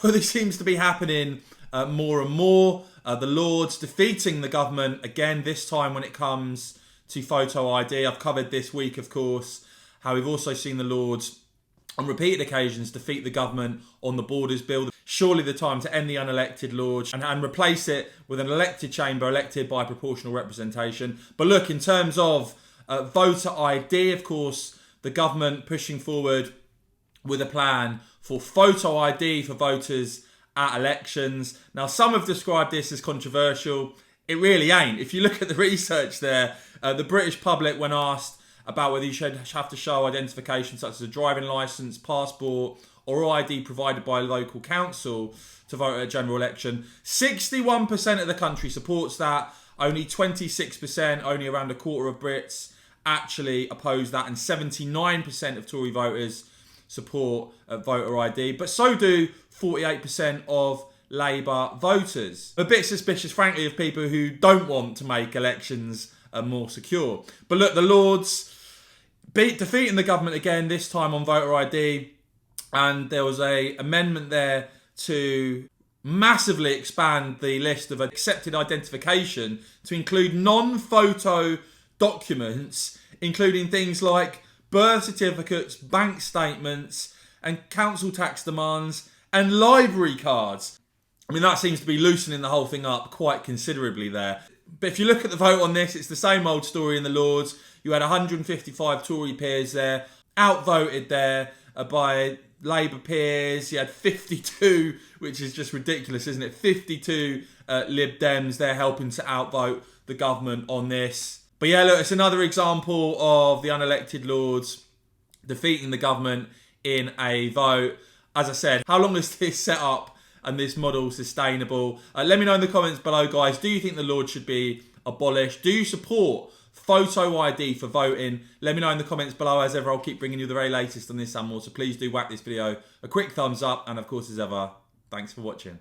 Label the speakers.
Speaker 1: Well, this seems to be happening more and more. The Lords defeating the government again, this time when it comes to photo ID. I've covered this week, of course, how we've also seen the Lords on repeated occasions defeat the government on the Borders Bill. Surely the time to end the unelected Lords and replace it with an elected chamber elected by proportional representation. But look, in terms of voter ID, of course, the government pushing forward with a plan for photo ID for voters at elections. Now, some have described this as controversial. It really ain't. If you look at the research there, the British public, when asked about whether you should have to show identification such as a driving licence, passport or ID provided by a local council to vote at a general election, 61% of the country supports that. Only 26%, only around a quarter of Brits actually oppose that, and 79% of Tory voters support voter ID, but so do 48% of Labour voters. A bit suspicious, frankly, of people who don't want to make elections more secure. But look, the Lords defeating the government again, this time on voter ID, and there was an amendment there to massively expand the list of accepted identification to include non-photo documents, including things like birth certificates, bank statements, and council tax demands, and library cards. I mean, that seems to be loosening the whole thing up quite considerably there. But if you look at the vote on this, it's the same old story in the Lords. You had 155 Tory peers there, outvoted there by Labour peers. You had 52, which is just ridiculous, isn't it? 52 Lib Dems there helping to outvote the government on this. But yeah, look, it's another example of the unelected Lords defeating the government in a vote. As I said, how long is this set up and this model sustainable? Let me know in the comments below, guys. Do you think the Lords should be abolished? Do you support photo ID for voting? Let me know in the comments below. As ever, I'll keep bringing you the very latest on this and more. So please do whack this video a quick thumbs up. And of course, as ever, thanks for watching.